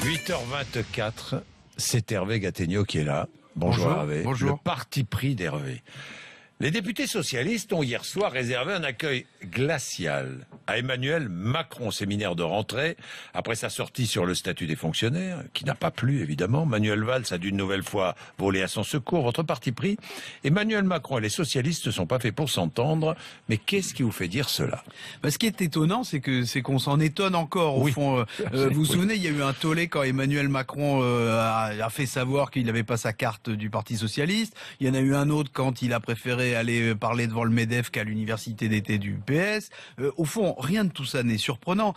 8h24, c'est Hervé Gattegno qui est là. Bonjour Hervé. Bonjour. Le parti pris d'Hervé. Les députés socialistes ont hier soir réservé un accueil glacial à Emmanuel Macron, séminaire de rentrée, après sa sortie sur le statut des fonctionnaires, qui n'a pas plu évidemment. Manuel Valls a d'une nouvelle fois volé à son secours. Votre parti pris, Emmanuel Macron et les socialistes ne sont pas faits pour s'entendre. Mais qu'est-ce qui vous fait dire cela? Ce qui est étonnant, c'est qu'on s'en étonne encore au fond. Vous vous souvenez, il y a eu un tollé quand Emmanuel Macron a fait savoir qu'il n'avait pas sa carte du Parti socialiste. Il y en a eu un autre quand il a préféré aller parler devant le MEDEF qu'à l'université d'été du PS. Au fond, rien de tout ça n'est surprenant.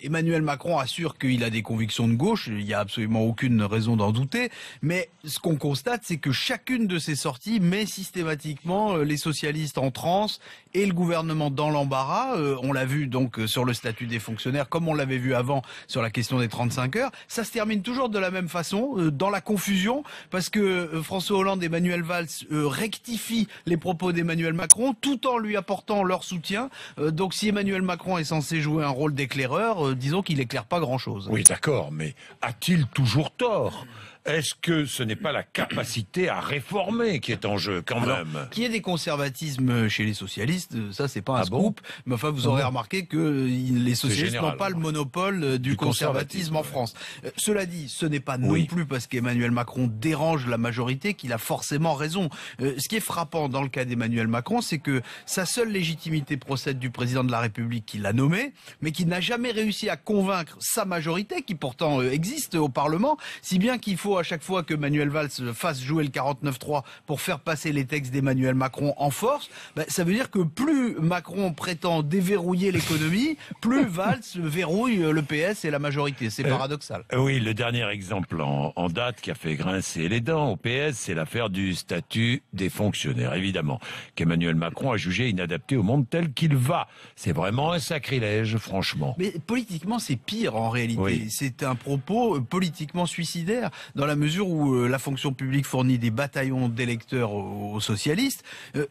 Emmanuel Macron assure qu'il a des convictions de gauche, il n'y a absolument aucune raison d'en douter, mais ce qu'on constate, c'est que chacune de ces sorties met systématiquement les socialistes en transe et le gouvernement dans l'embarras. On l'a vu donc sur le statut des fonctionnaires, comme on l'avait vu avant sur la question des 35 heures. Ça se termine toujours de la même façon, dans la confusion, parce que François Hollande et Manuel Valls rectifient les propos d'Emmanuel Macron tout en lui apportant leur soutien. Donc si Emmanuel Macron est censé jouer un rôle d'éclaireur, disons qu'il éclaire pas grand-chose. Oui, d'accord, mais a-t-il toujours tort? Est-ce que ce n'est pas la capacité à réformer qui est en jeu, quand même? Qu'il y ait des conservatismes chez les socialistes, ça c'est pas un scoop, mais enfin vous aurez remarqué que les socialistes n'ont pas le monopole du conservatisme en France. Cela dit, ce n'est pas non plus parce qu'Emmanuel Macron dérange la majorité qu'il a forcément raison. Ce qui est frappant dans le cas d'Emmanuel Macron, c'est que sa seule légitimité procède du président de la République qui l'a nommé, mais qui n'a jamais réussi à convaincre sa majorité, qui pourtant existe au Parlement, si bien qu'il faut à chaque fois que Manuel Valls fasse jouer le 49.3 pour faire passer les textes d'Emmanuel Macron en force, ça veut dire que plus Macron prétend déverrouiller l'économie, plus Valls verrouille le PS et la majorité. C'est paradoxal. Oui, le dernier exemple en date qui a fait grincer les dents au PS, c'est l'affaire du statut des fonctionnaires. Évidemment, qu'Emmanuel Macron a jugé inadapté au monde tel qu'il va. C'est vraiment un sacrilège, franchement. Mais politiquement, c'est pire en réalité. Oui. C'est un propos politiquement suicidaire, dans la mesure où la fonction publique fournit des bataillons d'électeurs aux socialistes.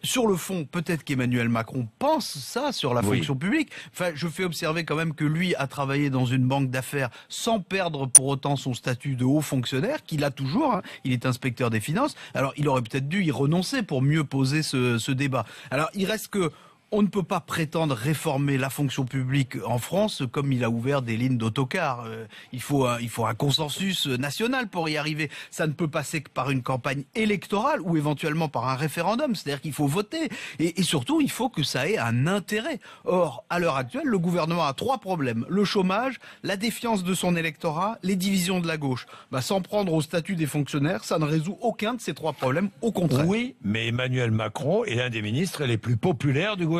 Sur le fond, peut-être qu'Emmanuel Macron pense ça sur la fonction publique. Enfin, je fais observer quand même que lui a travaillé dans une banque d'affaires sans perdre pour autant son statut de haut fonctionnaire, qu'il a toujours. Hein. Il est inspecteur des finances. Alors, il aurait peut-être dû y renoncer pour mieux poser ce débat. Alors, il reste que on ne peut pas prétendre réformer la fonction publique en France comme il a ouvert des lignes d'autocar. Il faut un consensus national pour y arriver. Ça ne peut passer que par une campagne électorale ou éventuellement par un référendum. C'est-à-dire qu'il faut voter. Et surtout, il faut que ça ait un intérêt. Or, à l'heure actuelle, le gouvernement a 3 problèmes. Le chômage, la défiance de son électorat, les divisions de la gauche. S'en prendre au statut des fonctionnaires, ça ne résout aucun de ces 3 problèmes. Au contraire. Oui, mais Emmanuel Macron est l'un des ministres les plus populaires du gouvernement.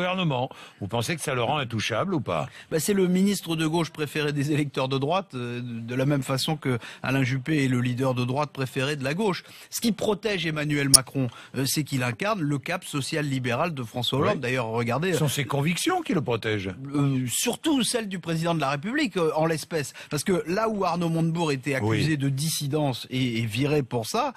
Vous pensez que ça le rend intouchable ou pas? C'est le ministre de gauche préféré des électeurs de droite, de la même façon que Alain Juppé est le leader de droite préféré de la gauche. Ce qui protège Emmanuel Macron, c'est qu'il incarne le cap social-libéral de François Hollande. D'ailleurs, regardez... Ce sont ses convictions qui le protègent. Surtout celles du président de la République, en l'espèce. Parce que là où Arnaud Montebourg était accusé de dissidence et viré pour ça,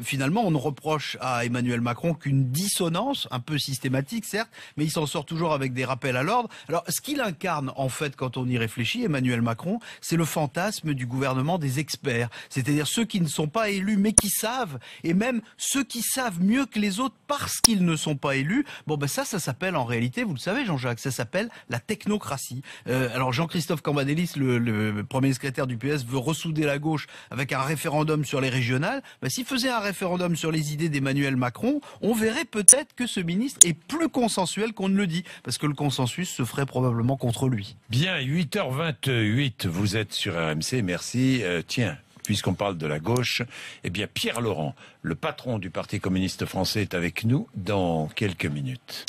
finalement, on ne reproche à Emmanuel Macron qu'une dissonance, un peu systématique, certes, mais il s'en sort toujours avec des rappels à l'ordre. Alors, ce qu'il incarne, en fait, quand on y réfléchit, Emmanuel Macron, c'est le fantasme du gouvernement des experts. C'est-à-dire ceux qui ne sont pas élus, mais qui savent, et même ceux qui savent mieux que les autres parce qu'ils ne sont pas élus. Ça s'appelle en réalité, vous le savez, Jean-Jacques, ça s'appelle la technocratie. Alors, Jean-Christophe Cambadélis, le premier secrétaire du PS, veut ressouder la gauche avec un référendum sur les régionales. S'il faisait un référendum sur les idées d'Emmanuel Macron, on verrait peut-être que ce ministre est plus consensuel qu'on ne le dit, parce que le consensus se ferait probablement contre lui. Bien, 8h28, vous êtes sur RMC, merci. Tiens, puisqu'on parle de la gauche, Pierre Laurent, le patron du Parti communiste français, est avec nous dans quelques minutes.